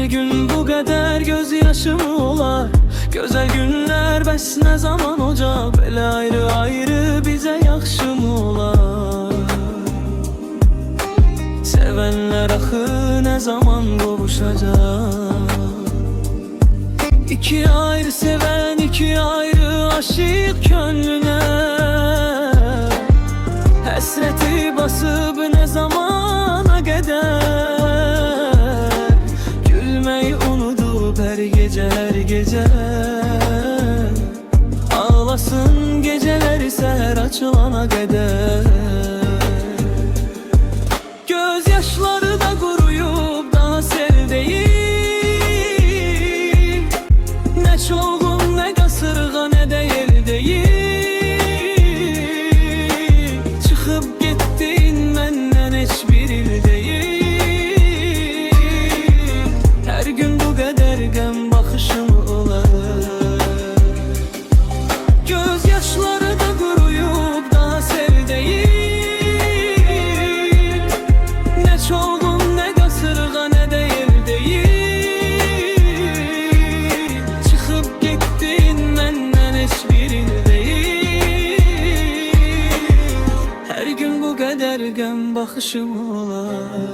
gün bu kadar gözyaşım olar. Güzel günler bəs ne zaman olacak? Belə ayrı ayrı bize yaxşı mı olar? Sevenler axı ne zaman qovuşacak? İki ayrı seven, iki ayrı aşık könlüne Həsrəti basıb ne zamana kadar? Gülmeyi unudub her gece her gece Ağlasın geceleri seher açılana kadar. Gözyaşları da quruyub daha sel değil. Ne çolğun ne qasırğa ne de yel değil. Çıxıb getdin məndən heç bir il değil. Her gün bu qədər qəm baxışım olar. Gözyaşları da quruyub daha sel değil. Ne çolğun ne qasırğa ne de yel değil. Çıxıb getdin məndən heç bir il değil. Her gün bu qədər qəm baxışım olar.